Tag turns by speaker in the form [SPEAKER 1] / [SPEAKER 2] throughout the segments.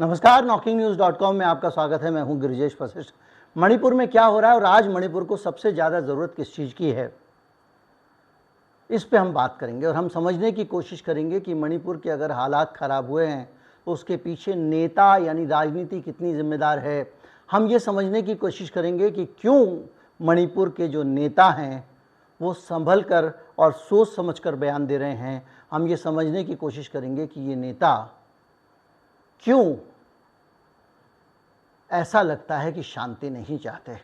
[SPEAKER 1] नमस्कार, knocking-news.com में आपका स्वागत है। मैं हूं गिरिजेश वशिष्ठ। मणिपुर में क्या हो रहा है और आज मणिपुर को सबसे ज़्यादा ज़रूरत किस चीज़ की है, इस पे हम बात करेंगे और हम समझने की कोशिश करेंगे कि मणिपुर के अगर हालात ख़राब हुए हैं तो उसके पीछे नेता यानी राजनीति कितनी जिम्मेदार है। हम ये समझने की कोशिश करेंगे कि क्यों मणिपुर के जो नेता हैं वो संभल कर और सोच समझ कर बयान दे रहे हैं। हम ये समझने की कोशिश करेंगे कि ये नेता क्यों ऐसा लगता है कि शांति नहीं चाहते।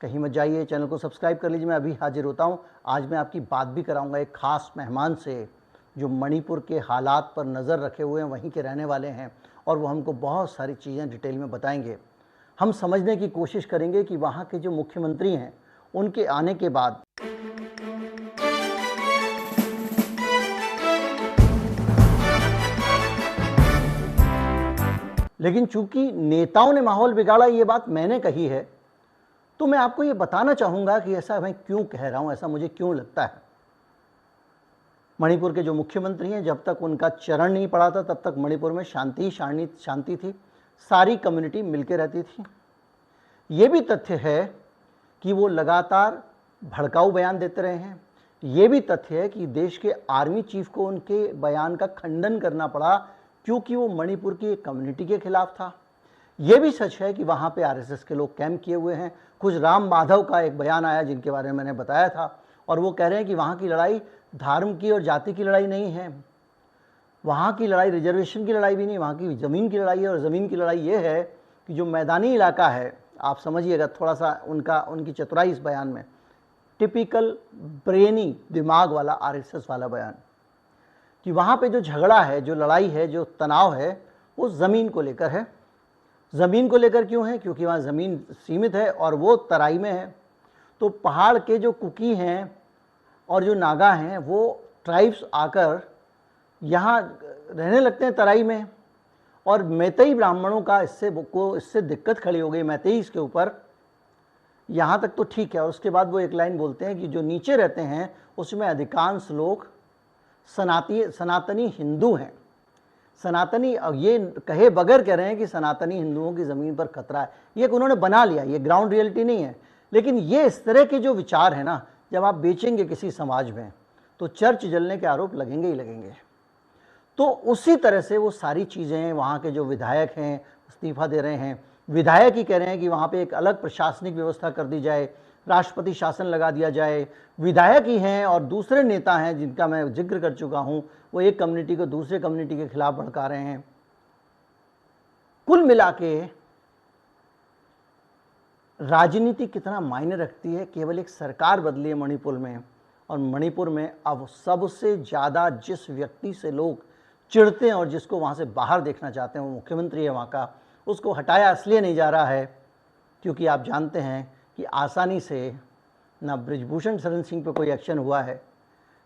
[SPEAKER 1] कहीं मत जाइए, चैनल को सब्सक्राइब कर लीजिए। मैं अभी हाजिर होता हूं। आज मैं आपकी बात भी कराऊंगा एक ख़ास मेहमान से जो मणिपुर के हालात पर नज़र रखे हुए हैं, वहीं के रहने वाले हैं और वो हमको बहुत सारी चीज़ें डिटेल में बताएंगे। हम समझने की कोशिश करेंगे कि वहाँ के जो मुख्यमंत्री हैं उनके आने के बाद लेकिन चूंकि नेताओं ने माहौल बिगाड़ा, ये बात मैंने कही है, तो मैं आपको ये बताना चाहूँगा कि ऐसा मैं क्यों कह रहा हूँ, ऐसा मुझे क्यों लगता है। मणिपुर के जो मुख्यमंत्री हैं, जब तक उनका चरण नहीं पड़ा था तब तक मणिपुर में शांति थी, सारी कम्युनिटी मिलकर रहती थी। ये भी तथ्य है कि वो लगातार भड़काऊ बयान देते रहे हैं। ये भी तथ्य है कि देश के आर्मी चीफ को उनके बयान का खंडन करना पड़ा क्योंकि वो मणिपुर की एक कम्युनिटी के खिलाफ था। ये भी सच है कि वहाँ पे आरएसएस के लोग कैंप किए हुए हैं। कुछ राम माधव का एक बयान आया जिनके बारे में मैंने बताया था, और वो कह रहे हैं कि वहाँ की लड़ाई धर्म की और जाति की लड़ाई नहीं है, वहाँ की लड़ाई रिजर्वेशन की लड़ाई भी नहीं, वहाँ की ज़मीन की लड़ाई है। और ज़मीन की लड़ाई ये है कि जो मैदानी इलाका है, आप समझिएगा थोड़ा सा उनकी चतुराई इस बयान में, टिपिकल ब्रेनी दिमाग वाला आरएसएस वाला बयान, कि वहाँ पे जो झगड़ा है, जो लड़ाई है, जो तनाव है, वो ज़मीन को लेकर है। ज़मीन को लेकर क्यों है? क्योंकि वहाँ ज़मीन सीमित है और वो तराई में है। तो पहाड़ के जो कुकी हैं और जो नागा हैं, वो ट्राइब्स आकर यहाँ रहने लगते हैं तराई में, और मैतेई ब्राह्मणों का इससे दिक्कत खड़ी हो गई मैतेई इसके ऊपर। यहाँ तक तो ठीक है, और उसके बाद वो एक लाइन बोलते हैं कि जो नीचे रहते हैं उसमें अधिकांश लोग सनातनी हिंदू हैं। सनातनी, ये कहे बगैर कह रहे हैं कि सनातनी हिंदुओं की ज़मीन पर खतरा है। ये उन्होंने बना लिया, ये ग्राउंड रियलिटी नहीं है। लेकिन ये इस तरह के जो विचार है ना, जब आप बेचेंगे किसी समाज में तो चर्च जलने के आरोप लगेंगे ही लगेंगे। तो उसी तरह से वो सारी चीज़ें, वहाँ के जो विधायक हैं इस्तीफा दे रहे हैं, विधायक ही कह रहे हैं कि वहाँ पे एक अलग प्रशासनिक व्यवस्था कर दी जाए, राष्ट्रपति शासन लगा दिया जाए। विधायक ही हैं और दूसरे नेता हैं जिनका मैं जिक्र कर चुका हूं, वो एक कम्युनिटी को दूसरे कम्युनिटी के खिलाफ भड़का रहे हैं। कुल मिला के राजनीति कितना मायने रखती है। केवल एक सरकार बदली है मणिपुर में, और मणिपुर में अब सबसे ज़्यादा जिस व्यक्ति से लोग चिढ़ते हैं और जिसको वहाँ से बाहर देखना चाहते हैं, वो मुख्यमंत्री है वहाँ का। उसको हटाया इसलिए नहीं जा रहा है क्योंकि आप जानते हैं कि आसानी से ना बृजभूषण शरण सिंह पे कोई एक्शन हुआ है,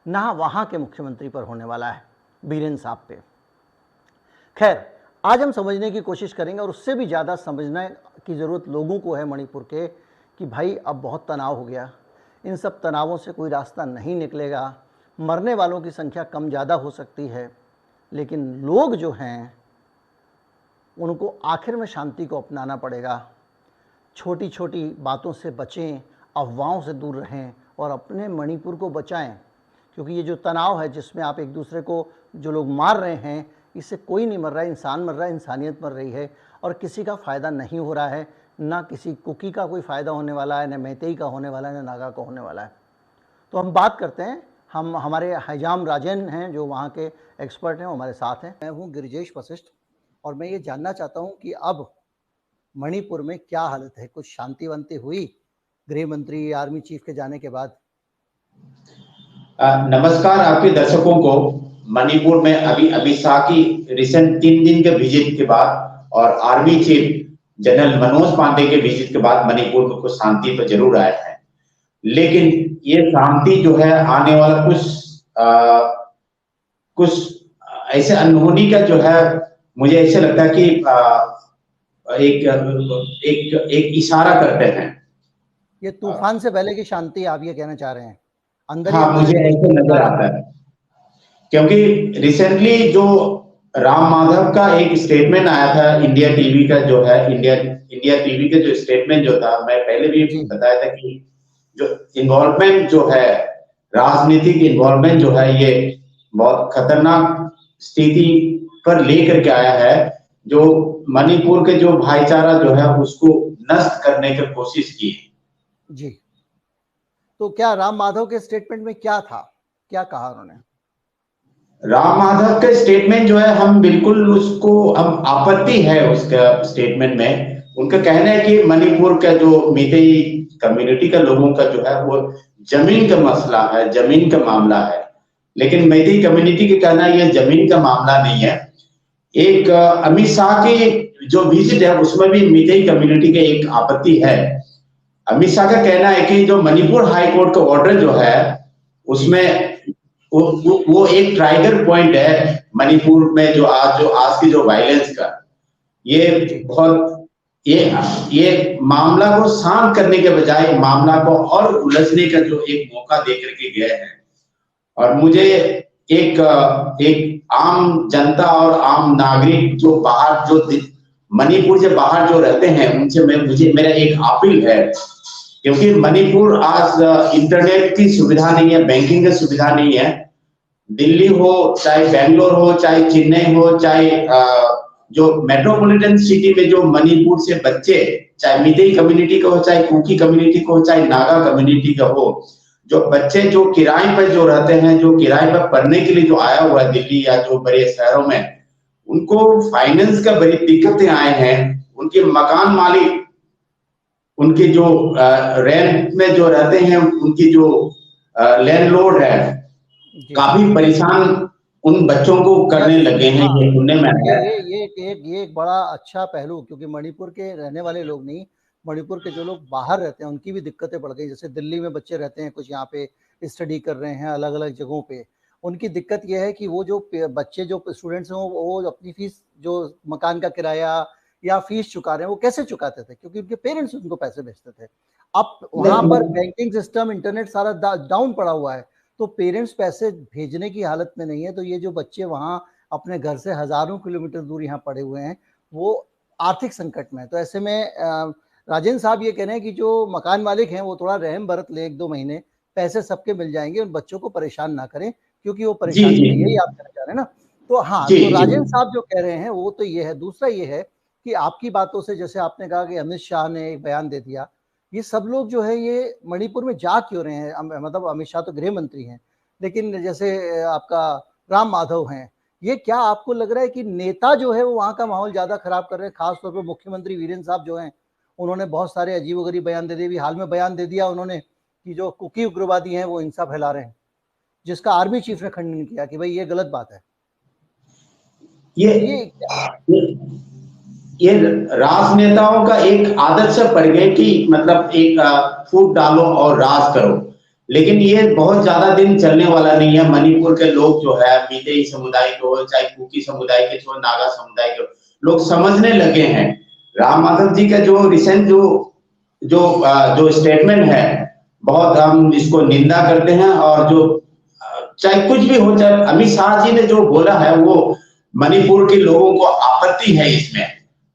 [SPEAKER 1] ना वहाँ के मुख्यमंत्री पर होने वाला है, बीरेन्द्र साहब पे। खैर, आज हम समझने की कोशिश करेंगे, और उससे भी ज़्यादा समझने की ज़रूरत लोगों को है मणिपुर के, कि भाई अब बहुत तनाव हो गया, इन सब तनावों से कोई रास्ता नहीं निकलेगा। मरने वालों की संख्या कम ज़्यादा हो सकती है, लेकिन लोग जो हैं उनको आखिर में शांति को अपनाना पड़ेगा। छोटी छोटी बातों से बचें, अफवाहों से दूर रहें और अपने मणिपुर को बचाएं। क्योंकि ये जो तनाव है जिसमें आप एक दूसरे को, जो लोग मार रहे हैं, इससे कोई नहीं मर रहा है, इंसान मर रहा है, इंसानियत मर रही है, और किसी का फ़ायदा नहीं हो रहा है। ना किसी कुकी का कोई फ़ायदा होने वाला है, ना मैतेई का होने वाला है, ना नागा का होने वाला है। तो हम बात करते हैं, हमारे हजाम राजन हैं जो वहाँ के एक्सपर्ट हैं, वो हमारे साथ हैं। मैं हूँ गिरिजेश वशिष्ठ, और मैं ये जानना चाहता हूँ कि अब मणिपुर में क्या हालत है। कुछ शांति वांति हुई गृह मंत्री, आर्मी चीफ के जाने के बाद?
[SPEAKER 2] नमस्कार आपके दर्शकों को। मणिपुर में अभी अमित शाह की रिसेंट 3 दिन के विजिट के बाद और army chief general Manoj Pande के विजिट के बाद मणिपुर में कुछ शांति तो जरूर आया है, लेकिन ये शांति जो है आने वाला कुछ ऐसे अनहोनी का जो है, मुझे ऐसे लगता है कि एक इशारा करते हैं।
[SPEAKER 1] ये तूफान से पहले की शांति आप ये कहना चाह रहे हैं? अंदर
[SPEAKER 2] हाँ, मुझे ऐसे नजर आता है, क्योंकि रिसेंटली जो राम माधव का एक स्टेटमेंट आया था इंडिया टीवी का, जो है इंडिया टीवी का जो स्टेटमेंट जो था, मैं पहले भी बताया था कि जो इन्वॉल्वमेंट जो है, राजनीतिक इन्वॉल्वमेंट जो है, ये बहुत खतरनाक स्थिति पर लेकर के आया है, जो मणिपुर के जो भाईचारा जो है उसको नष्ट करने की कोशिश की
[SPEAKER 1] जी। तो क्या राम माधव के स्टेटमेंट में क्या था, क्या कहा उन्होंने?
[SPEAKER 2] राम माधव के स्टेटमेंट जो है, हम बिल्कुल उसको, हम आपत्ति है उसका स्टेटमेंट में। उनका कहना है कि मणिपुर का जो मेइतेई कम्युनिटी का लोगों का जो है वो जमीन का मसला है, जमीन का मामला है। लेकिन मेइतेई कम्युनिटी के कहना ये जमीन का मामला नहीं है। एक अमित शाह की जो विजिट है उसमें भी मेइतेई कम्युनिटी के एक आपत्ति है। अमित शाह का कहना है कि जो मणिपुर हाई कोर्ट का ऑर्डर जो है उसमें वो एक ट्राइगर पॉइंट है मणिपुर में, जो आज की जो वायलेंस का, ये बहुत ये मामला को शांत करने के बजाय मामला को और उलझने का जो एक मौका दे करके गए हैं। और मुझे एक आम जनता और आम नागरिक जो बाहर, जो मणिपुर से बाहर जो रहते हैं, उनसे मुझे मेरा एक अपील है, क्योंकि मणिपुर आज इंटरनेट की सुविधा नहीं है, बैंकिंग की सुविधा नहीं है। दिल्ली हो, चाहे बेंगलोर हो, चाहे चेन्नई हो, चाहे जो मेट्रोपॉलिटन सिटी में जो मणिपुर से बच्चे, चाहे मेइतेई कम्युनिटी का हो, चाहे कुकी कम्युनिटी का हो, चाहे नागा कम्युनिटी का हो, जो बच्चे जो किराए पर जो रहते हैं, जो किराए पर पढ़ने के लिए जो आया हुआ है दिल्ली या जो बड़े शहरों में, उनको फाइनेंस का बड़ी दिक्कतें आए हैं। उनके मकान मालिक, उनके जो रेंट में जो रहते हैं, उनकी जो लैंडलॉर्ड है, काफी परेशान उन बच्चों को करने लगे हैं। ये सुनने में आया है।
[SPEAKER 1] ये एक बड़ा अच्छा पहलू, क्योंकि मणिपुर के रहने वाले लोग नहीं, मणिपुर के जो लोग बाहर रहते हैं उनकी भी दिक्कतें बढ़ गई। जैसे दिल्ली में बच्चे रहते हैं, कुछ यहाँ पे स्टडी कर रहे हैं अलग अलग जगहों पे, उनकी दिक्कत यह है कि वो जो बच्चे, जो स्टूडेंट्स हैं, वो अपनी फीस, जो मकान का किराया या फीस चुका रहे हैं, वो कैसे चुकाते थे? क्योंकि उनके पेरेंट्स उनको पैसे भेजते थे। अब वहां पर बैंकिंग सिस्टम, इंटरनेट सारा डाउन पड़ा हुआ है, तो पेरेंट्स पैसे भेजने की हालत में नहीं है। तो ये जो बच्चे वहाँ अपने घर से हजारों किलोमीटर दूर यहाँ पड़े हुए हैं, वो आर्थिक संकट में है। तो ऐसे में राजेंद्र साहब ये कह रहे हैं कि जो मकान मालिक हैं वो थोड़ा रहम बरत ले, 1-2 महीने पैसे सबके मिल जाएंगे, उन बच्चों को परेशान ना करें, क्योंकि वो परेशान नहीं है। यही आप कहना चाह रहे हैं ना? तो हाँ, तो राजेंद्र साहब जो कह रहे हैं वो तो ये है। दूसरा ये है कि आपकी बातों से, जैसे आपने कहा कि अमित शाह ने एक बयान दे दिया, ये सब लोग जो है ये मणिपुर में जा क्यों रहे हैं? मतलब अमित शाह तो गृह मंत्री हैं, लेकिन जैसे आपका राम माधव हैं, ये क्या आपको लग रहा है कि नेता जो है वो वहाँ का माहौल ज्यादा खराब कर रहे हैं? खासतौर पर मुख्यमंत्री वीरेंद्र साहब जो हैं, उन्होंने बहुत सारे अजीबोगरीब बयान दे दिए। हाल में बयान दे दिया उन्होंने कि जो कुकी उग्रवादी हैं वो हिंसा फैला रहे हैं, जिसका आर्मी चीफ ने खंडन किया कि भाई ये गलत बात है।
[SPEAKER 2] ये राजनेताओं का एक आदत से पड़ गए कि मतलब एक फूट डालो और राज करो, लेकिन ये बहुत ज्यादा दिन चलने वाला नहीं है। मणिपुर के लोग जो है, मेइतेई समुदाय को, चाहे कुकी समुदाय के, जो नागा समुदाय के लोग समझने लगे हैं। राम माधव जी का जो रिसेंट जो स्टेटमेंट है, बहुत हम इसको निंदा करते हैं। और जो चाहे कुछ भी हो, चाहे अमित शाह जी ने जो बोला है, वो मणिपुर के लोगों को आपत्ति है इसमें,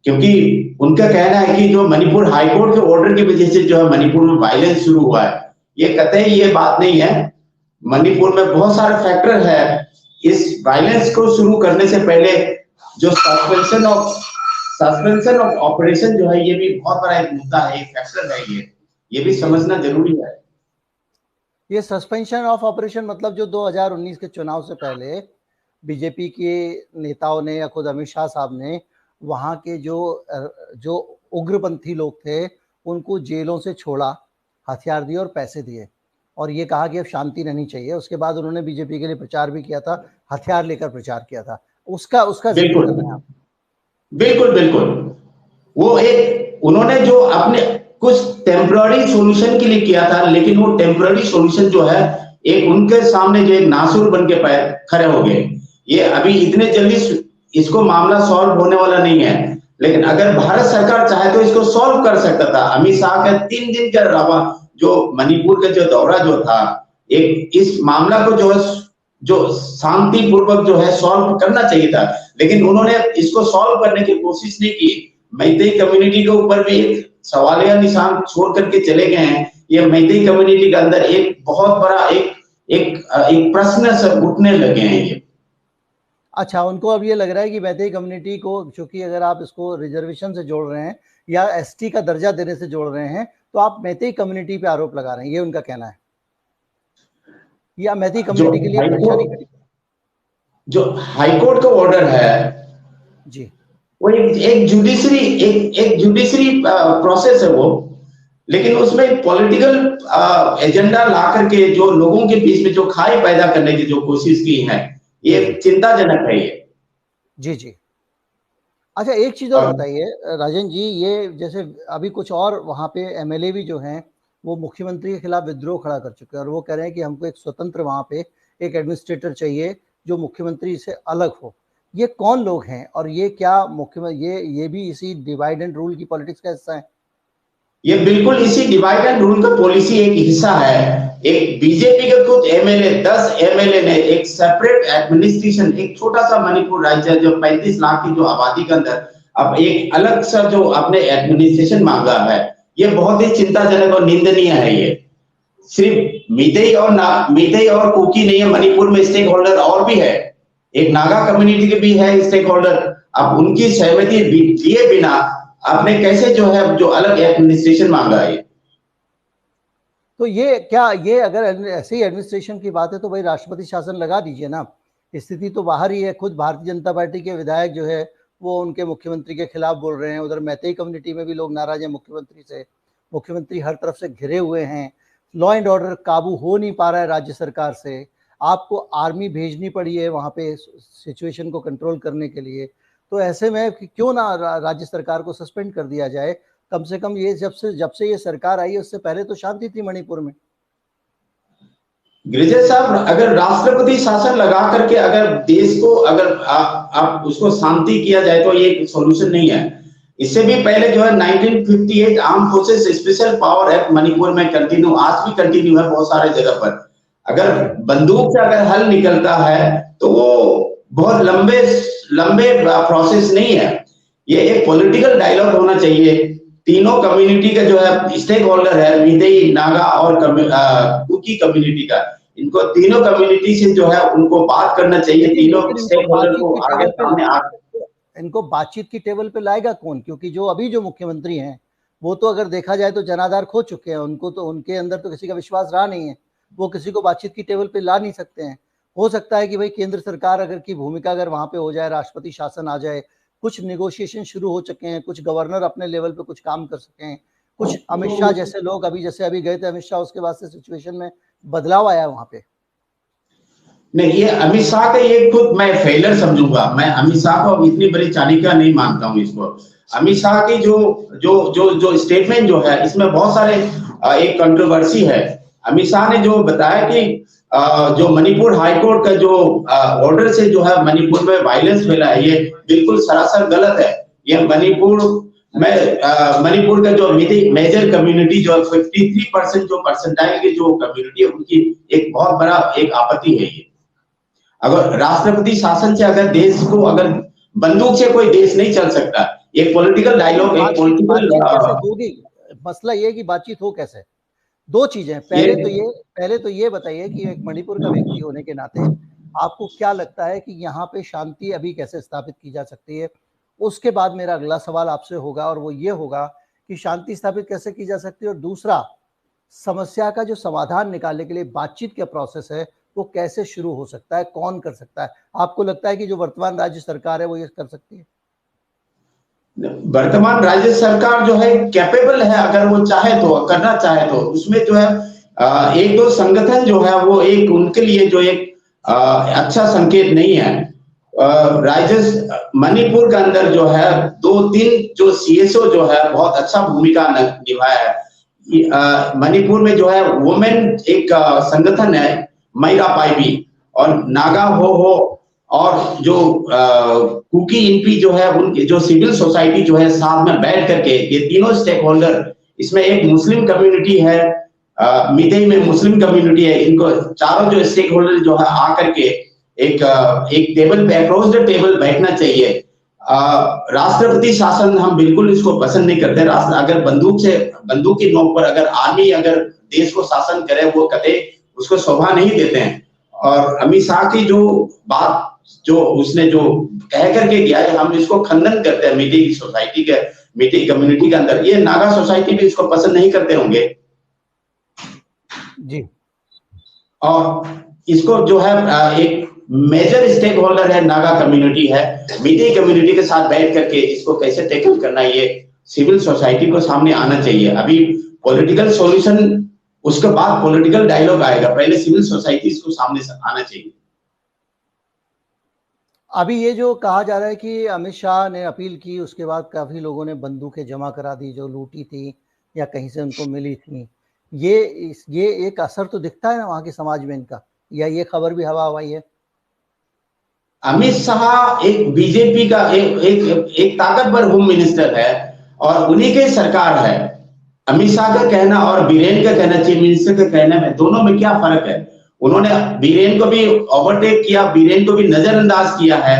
[SPEAKER 2] क्योंकि उनका कहना है कि जो मणिपुर हाईकोर्ट के ऑर्डर की वजह से जो है मणिपुर में वायलेंस शुरू हुआ है। ये कतई ये बात नहीं है। मणिपुर में बहुत सारे फैक्टर है। इस वायलेंस को शुरू करने से पहले जो सस्पेंशन ऑफ ऑपरेशन जो है, ये भी बहुत बड़ा एक मुद्दा है, एक फैक्टर है। ये भी समझना जरूरी है।
[SPEAKER 1] ये सस्पेंशन ऑफ ऑपरेशन मतलब जो 2019 के चुनाव से पहले बीजेपी के नेताओं ने या खुद अमित शाह साहब ने वहाँ के जो उग्रपंथी लोग थे उनको जेलों से छोड़ा, हथियार दिए और पैसे दिए, और ये कहा कि अब शांति रहनी चाहिए। उसके बाद उन्होंने बीजेपी के लिए प्रचार भी किया था, हथियार लेकर प्रचार किया था। उसका जिक्र करना है आप।
[SPEAKER 2] बिल्कुल वो एक उन्होंने जो अपने कुछ टेम्पररी सॉल्यूशन के लिए किया था, लेकिन वो टेम्पररी सॉल्यूशन जो है एक उनके सामने जो एक नासुर बन के खड़े हो गए। ये अभी इतने जल्दी इसको मामला सॉल्व होने वाला नहीं है, लेकिन अगर भारत सरकार चाहे तो इसको सॉल्व कर सकता था। अमित शाह का 3 दिन का जो मणिपुर का जो दौरा जो था, एक इस मामला को जो है जो शांतिपूर्वक जो है सॉल्व करना चाहिए था, लेकिन उन्होंने इसको सॉल्व करने की कोशिश नहीं की। मैतेई कम्युनिटी के ऊपर भी एक सवालिया निशान छोड़ करके चले गए हैं। ये मैतेई कम्युनिटी के अंदर एक बहुत बड़ा एक प्रश्न से उठने लगे हैं ये।
[SPEAKER 1] अच्छा, उनको अब ये लग रहा है कि मैतेई कम्युनिटी को, चूंकि अगर आप इसको रिजर्वेशन से जोड़ रहे हैं या एसटी का दर्जा देने से जोड़ रहे हैं, तो आप मैतेई कम्युनिटी पे आरोप लगा रहे हैं, ये उनका कहना है, या मैतेई कम्युनिटी के लिए परेशानी खड़ी।
[SPEAKER 2] जो हाईकोर्ट का ऑर्डर है
[SPEAKER 1] जी,
[SPEAKER 2] वो एक जुडिशरी प्रोसेस है वो, लेकिन उसमें पॉलिटिकल एजेंडा ला करके जो लोगों के बीच में जो खाई पैदा करने की जो कोशिश की है, ये चिंताजनक है ये।
[SPEAKER 1] जी जी। अच्छा, एक चीज और बताइए राजेंद्र जी, ये जैसे अभी कुछ और वहाँ पे एमएलए भी जो हैं वो मुख्यमंत्री के खिलाफ विद्रोह खड़ा कर चुके हैं और वो कह रहे हैं कि हमको एक स्वतंत्र वहाँ पे एक एडमिनिस्ट्रेटर चाहिए जो मुख्यमंत्री से अलग हो। ये कौन लोग हैं और ये क्या मुख्यमंत्री, ये भी इसी डिवाइड एंड रूल की पॉलिटिक्स का हिस्सा है?
[SPEAKER 2] ये बिल्कुल इसी डिवाइड एंड रूल का पॉलिसी एक हिस्सा है। एक बीजेपी के कुछ एमएलए, 10 एमएलए ने एक सेपरेट एडमिनिस्ट्रेशन, एक छोटा सा मणिपुर राज्य है जो 35 लाख की जो आबादी के अंदर अब एक अलग सा जो अपने एडमिनिस्ट्रेशन मांगा है, ये बहुत ही चिंताजनक और निंदनीय है। ये सिर्फ मीतेई और कुकी नहीं है, मणिपुर में स्टेक होल्डर और भी है, एक नागा कम्युनिटी के भी है स्टेक होल्डर। अब उनकी सहमति लिए बिना आपने कैसे जो है जो अलग एडमिनिस्ट्रेशन मांगा है?
[SPEAKER 1] तो ये क्या, ये अगर ऐसे ही एडमिनिस्ट्रेशन की बात है तो भाई राष्ट्रपति शासन लगा दीजिए ना। स्थिति तो बाहर ही है, खुद भारतीय जनता पार्टी के विधायक जो है वो उनके मुख्यमंत्री के खिलाफ बोल रहे हैं। उधर मैतेई कम्युनिटी में भी लोग नाराज हैं मुख्यमंत्री से, मुख्यमंत्री हर तरफ से घिरे हुए हैं, लॉ एंड ऑर्डर काबू हो नहीं पा रहा है राज्य सरकार से, आपको आर्मी भेजनी पड़ी है वहाँ पे सिचुएशन को कंट्रोल करने के लिए। तो ऐसे में क्यों ना राज्य सरकार को सस्पेंड कर दिया जाए? कम से कम ये जब से ये सरकार आई है उससे पहले तो शांति थी मणिपुर में।
[SPEAKER 2] गिरिजा साहब, अगर राष्ट्रपति शासन लगा करके अगर देश को अगर आप उसको शांति किया जाए तो ये सॉल्यूशन नहीं है। इससे भी पहले जो है 1958 arm forces special power act Manipur में कंटिन्यू, आज भी कंटिन्यू है बहुत सारे जगह पर। अगर बंदूक से अगर हल निकलता है तो वो बहुत लंबे प्रोसेस नहीं है। ये एक पॉलिटिकल डायलॉग होना चाहिए। तीनों कम्युनिटी का जो है स्टेक होल्डर है, मीतेई, नागा और कुकी कम्युनिटी का, इनको तीनों कम्युनिटी से जो है उनको बात करना चाहिए। तीनों स्टेक होल्डर को आगे सामने
[SPEAKER 1] इनको बातचीत की टेबल पे लाएगा कौन? क्योंकि जो अभी जो मुख्यमंत्री हैं वो तो अगर देखा जाए तो जनाधार खो चुके हैं, उनको तो उनके अंदर तो किसी का विश्वास रहा नहीं है, वो किसी को बातचीत की टेबल पे ला नहीं सकते हैं। हो सकता है कि भाई केंद्र सरकार अगर की भूमिका अगर वहां पे हो जाए, राष्ट्रपति शासन आ जाए, कुछ निगोशिएशन शुरू हो चुके हैं, कुछ गवर्नर अपने लेवल पे कुछ काम कर सकें, कुछ अमित शाह जैसे लोग अभी जैसे अभी गए थे अमित शाह, उसके बाद से सिचुएशन में बदलाव आया वहां पे।
[SPEAKER 2] नहीं, ये अमित शाह का ये खुद मैं फेलियर समझूंगा। मैं अमित शाह को इतनी बड़ी चाणक्य नहीं मानता हूँ इसको। अमित शाह की जो स्टेटमेंट जो है इसमें बहुत सारे एक कंट्रोवर्सी है। अमित शाह ने जो बताया कि जो मणिपुर हाईकोर्ट का जो ऑर्डर से जो है मणिपुर में वायलेंस फैला है, ये बिल्कुल सरासर गलत है। ये मणिपुर का जो मेजर कम्युनिटी जो 53% जो परसेंटाइल की जो कम्युनिटी है उनकी एक बहुत बड़ा एक आपत्ति है। ये अगर राष्ट्रपति शासन से अगर देश को अगर बंदूक से कोई देश नहीं चल सकता, एक पॉलिटिकल डायलॉग, एक पॉलिटिकल
[SPEAKER 1] मसला ये कि बातचीत हो कैसे? दो चीजें, पहले तो ये बताइए कि एक मणिपुर का व्यक्ति होने के नाते आपको क्या लगता है कि यहाँ पे शांति अभी कैसे स्थापित की जा सकती है? उसके बाद मेरा अगला सवाल आपसे होगा और वो ये होगा कि शांति स्थापित कैसे की जा सकती है, और दूसरा समस्या का जो समाधान निकालने के लिए बातचीत का प्रोसेस है वो कैसे शुरू हो सकता है, कौन कर सकता है? आपको लगता है कि जो वर्तमान राज्य सरकार है वो ये कर सकती है?
[SPEAKER 2] वर्तमान राज्य सरकार जो है कैपेबल है, अगर वो चाहे तो, करना चाहे तो। उसमें जो है एक दो संगठन जो है वो एक उनके लिए जो एक अच्छा संकेत नहीं है। मणिपुर के अंदर जो है 2-3 जो सीएसओ जो है बहुत अच्छा भूमिका निभाया है। मणिपुर में जो है वुमेन एक संगठन है मैरा पाइबी, और नागा हो और जो कुकी इनपी जो है उनके जो सिविल सोसाइटी जो है साथ में बैठ करके ये तीनों स्टेक होल्डर, इसमें एक मुस्लिम कम्युनिटी है, मितई में मुस्लिम कम्युनिटी है, इनको चारों जो स्टेक होल्डर जो है आकर के एक टेबल पे अक्रॉस द टेबल बैठना चाहिए। राष्ट्रपति शासन हम बिल्कुल इसको पसंद नहीं करते। राष्ट्र अगर बंदूक की नोक पर अगर आर्मी अगर देश को शासन करे, वो कतई उसको शोभा नहीं देते हैं। और अमित शाह की जो बात जो उसने जो कह करके गया है, हम इसको खंडन करते हैं। मितई सोसाइटी के, मितई कम्युनिटी के अंदर ये नागा सोसाइटी भी इसको पसंद नहीं करते होंगे
[SPEAKER 1] जी।
[SPEAKER 2] और इसको जो है एक मेजर स्टेक होल्डर है नागा कम्युनिटी है, मितई कम्युनिटी के साथ बैठ करके इसको कैसे टैकल करना, ये सिविल सोसाइटी को सामने आना चाहिए। अभी पॉलिटिकल सॉल्यूशन, उसके बाद पॉलिटिकल डायलॉग आएगा, पहले सिविल सोसाइटी इसको सामने आना चाहिए।
[SPEAKER 1] अभी ये जो कहा जा रहा है कि अमित शाह ने अपील की, उसके बाद काफी लोगों ने बंदूकें जमा करा दी जो लूटी थी या कहीं से उनको मिली थी। ये एक असर तो दिखता है ना वहां के समाज में इनका, या ये खबर भी हवा हवाई है?
[SPEAKER 2] अमित शाह एक बीजेपी का एक ताकतवर होम मिनिस्टर है और उन्हीं की सरकार है। अमित शाह का कहना और बीरेन का कहना, चीफ मिनिस्टर का कहना में दोनों में क्या फर्क है? उन्होंने बीरेन को भी ओवरटेक किया, बीरेन को भी नजरअंदाज किया है,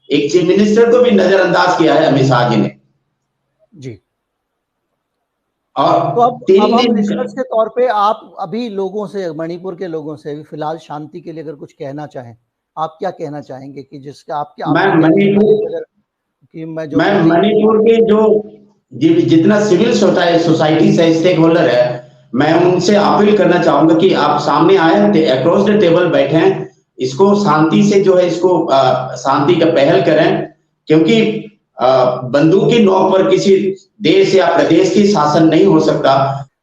[SPEAKER 2] एक चीफ मिनिस्टर को भी नजरअंदाज किया है अमित शाह जी ने
[SPEAKER 1] जी।
[SPEAKER 2] और
[SPEAKER 1] तो अब हम निष्कर्ष के तौर पे आप अभी लोगों से, मणिपुर के लोगों से अभी फिलहाल शांति के लिए अगर कुछ कहना चाहें, आप क्या कहना चाहेंगे कि जिसका आपके
[SPEAKER 2] मैं मणिपुर के जो जितना सिविल सोसाइटी से स्टेक होल्डर है, मैं उनसे अपील करना चाहूंगा कि आप सामने आए, अक्रॉस द टेबल बैठे, इसको शांति से जो है इसको शांति का पहल करें, क्योंकि बंदूक की नोक पर किसी देश या प्रदेश की शासन नहीं हो सकता।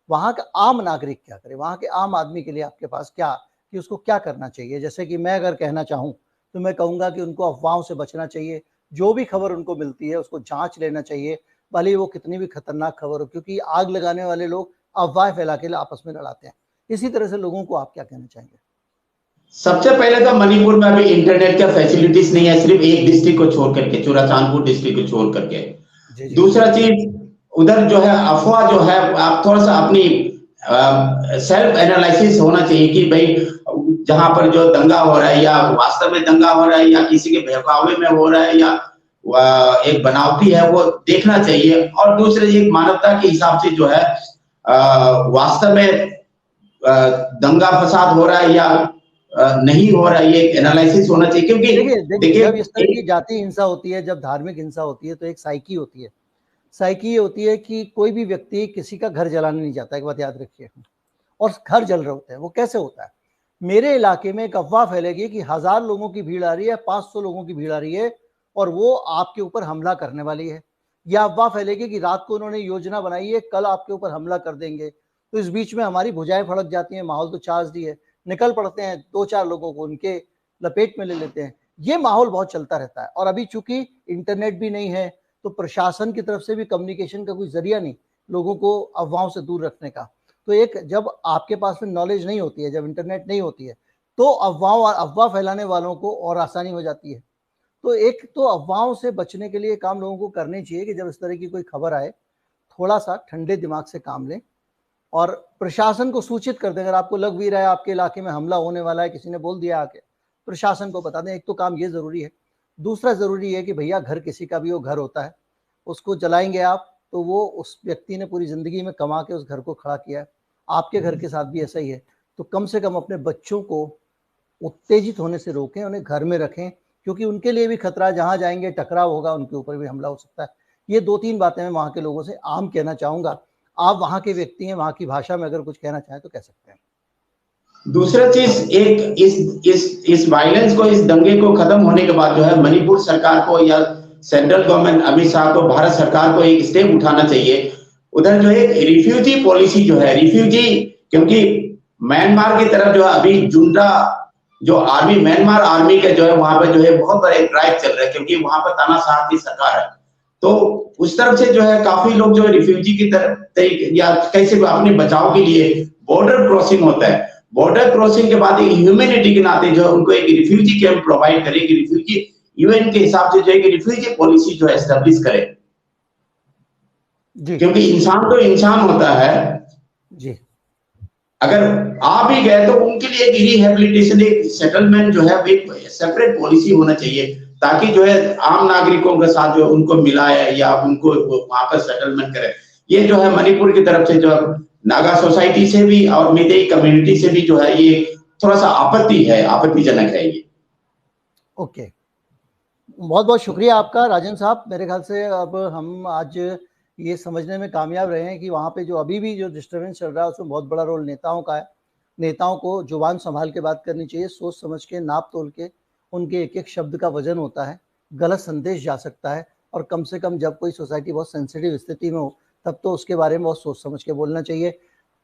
[SPEAKER 1] वहां का आम नागरिक क्या करे, वहां के आम आदमी के लिए आपके पास क्या, कि उसको क्या करना चाहिए? जैसे कि मैं अगर कहना चाहूं तो मैं कहूंगा कि उनको अफवाहों से बचना चाहिए, जो भी खबर उनको मिलती है उसको जांच लेना चाहिए, भले वो कितनी भी खतरनाक खबर हो, क्योंकि आग लगाने वाले लोग अफवाह फैला के आपस में लड़ाते हैं। इसी तरह से लोगों को आप क्या कहना चाहेंगे?
[SPEAKER 2] सबसे पहले तो मणिपुर में अभी इंटरनेट का फैसिलिटीज नहीं है, सिर्फ एक डिस्ट्रिक्ट को छोड़ करके, चुराचांदपुर डिस्ट्रिक्ट को छोड़ करके। दूसरा चीज, उधर जो है अफवाह जो है, आप थोड़ा सा अपनी सेल्फ एनालिसिस होना चाहिए कि भाई जहां पर जो दंगा हो रहा है या वास्तव में दंगा हो रहा है या किसी के बहकावे में हो रहा है या एक बनावटी है, वो देखना चाहिए। और दूसरे, एक मानवता के हिसाब से जो है वास्तव में दंगा फसाद हो रहा है या नहीं हो रहा है, ये एनालिसिस होना चाहिए। क्योंकि
[SPEAKER 1] देखिए जब इस तरह की जाति हिंसा होती है, जब धार्मिक हिंसा होती है, तो एक साइकी होती है। साइकी होती है कि कोई भी व्यक्ति किसी का घर जलाने नहीं जाता, एक बात याद रखिए, और घर जल रहे होते हैं। वो कैसे होता है? मेरे इलाके में एक अफवाह फैलेगी कि 1000 लोगों की भीड़ आ रही है, 500 लोगों की भीड़ आ रही है और वो आपके ऊपर हमला करने वाली है। यह अफवाह फैलेगी कि रात को उन्होंने योजना बनाई है, कल आपके ऊपर हमला कर देंगे। तो इस बीच में हमारी भुजाएं फड़क जाती हैं, माहौल तो चार्ज दी है, निकल पड़ते हैं, 2-4 लोगों को उनके लपेट में ले लेते हैं। ये माहौल बहुत चलता रहता है। और अभी चूंकि इंटरनेट भी नहीं है, तो प्रशासन की तरफ से भी कम्युनिकेशन का कोई जरिया नहीं लोगों को अफवाहों से दूर रखने का। तो एक, जब आपके पास में नॉलेज नहीं होती है, जब इंटरनेट नहीं होती है, तो अफवाह फैलाने वालों को और आसानी हो जाती है। तो एक तो अफवाहों से बचने के लिए काम लोगों को करने चाहिए कि जब इस तरह की कोई खबर आए, थोड़ा सा ठंडे दिमाग से काम लें और प्रशासन को सूचित कर दें। अगर आपको लग भी रहा है आपके इलाके में हमला होने वाला है, किसी ने बोल दिया आके, प्रशासन को बता दें। एक तो काम ये जरूरी है। दूसरा जरूरी है कि भैया घर किसी का भी वो घर होता है, उसको जलाएंगे आप तो वो उस व्यक्ति ने पूरी जिंदगी में कमा के उस घर को खड़ा किया है। आपके घर के साथ भी ऐसा ही है। तो कम से कम अपने बच्चों को उत्तेजित होने से रोकें, उन्हें घर में रखें, क्योंकि उनके लिए भी खतरा, जहां जाएंगे टकराव होगा, उनके ऊपर भी हमला हो सकता है। ये 2-3 बातें मैं वहां के लोगों से आम कहना चाहूंगा। आप वहां के व्यक्ति हैं, वहां की भाषा में अगर कुछ कहना चाहें तो कह सकते हैं।
[SPEAKER 2] दूसरा चीज, एक इस वायलेंस को, इस दंगे को खत्म होने के बाद जो है मणिपुर सरकार को या सेंट्रल गवर्नमेंट, अमित शाह को, भारत सरकार को एक स्टेप उठाना चाहिए। उधर जो है रिफ्यूजी पॉलिसी जो है, रिफ्यूजी, क्योंकि म्यांमार की तरफ जो है अभी जुंडा जो आर्मी, म्यांमार आर्मी का जो है वहां पर जो है बहुत बड़ा ड्राइव चल रहा है, क्योंकि वहां पर तानाशाह की सरकार है। तो उस तरफ से जो है काफी लोग जो है रिफ्यूजी की तरफ या कैसे अपने बचाव के लिए बॉर्डर क्रॉसिंग होता है, बॉर्डर क्रॉसिंग के बाद एक ह्यूमैनिटी के नाते जो है उनको एक रिफ्यूजी कैंप प्रोवाइड करे, रिफ्यूजी यूएन के हिसाब से जो है रिफ्यूजी पॉलिसी जो है एस्टेब्लिश करे, क्योंकि इंसान तो इंसान होता है।
[SPEAKER 1] जी
[SPEAKER 2] अगर आ भी गए तो उनके लिए एक रिहेबिलिटेशन, एक सेटलमेंट जो है एक सेपरेट पॉलिसी होना चाहिए, ताकि जो है आम नागरिकों के साथ जो उनको मिलाए या उनको वहां पर सेटलमेंट करे। ये जो है मणिपुर की तरफ से जो नागा सोसाइटी से भी और मेतेई कम्युनिटी से भी जो है ये थोड़ा सा आपत्ति है, आपत्तिजनक है ये।
[SPEAKER 1] ओके, बहुत बहुत शुक्रिया आपका राजेंद्र साहब। मेरे ख्याल से अब हम आज ये समझने में कामयाब रहे हैं कि वहाँ पे जो अभी भी जो डिस्टर्बेंस चल रहा है उसमें बहुत बड़ा रोल नेताओं का है। नेताओं को जुबान संभाल के बात करनी चाहिए, सोच समझ के, नाप तोल के। उनके एक एक शब्द का वजन होता है, गलत संदेश जा सकता है, और कम से कम जब कोई सोसाइटी बहुत सेंसिटिव स्थिति में हो तब तो उसके बारे में बहुत सोच समझ के बोलना चाहिए।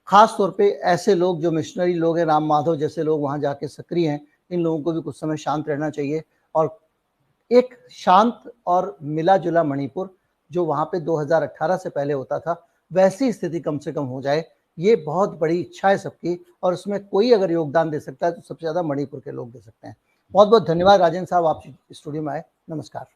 [SPEAKER 1] खास तौर पे ऐसे लोग जो मिशनरी लोग हैं, राम माधव जैसे लोग वहाँ जाके सक्रिय हैं, इन लोगों को भी कुछ समय शांत रहना चाहिए और एक शांत और मिला जुला मणिपुर जो वहाँ पे 2018 से पहले होता था वैसी स्थिति कम से कम हो जाए, ये बहुत बड़ी इच्छा है सबकी। और उसमें कोई अगर योगदान दे सकता है तो सबसे ज़्यादा मणिपुर के लोग दे सकते हैं। बहुत बहुत धन्यवाद राजेंद्र साहब, आप स्टूडियो में आए। नमस्कार।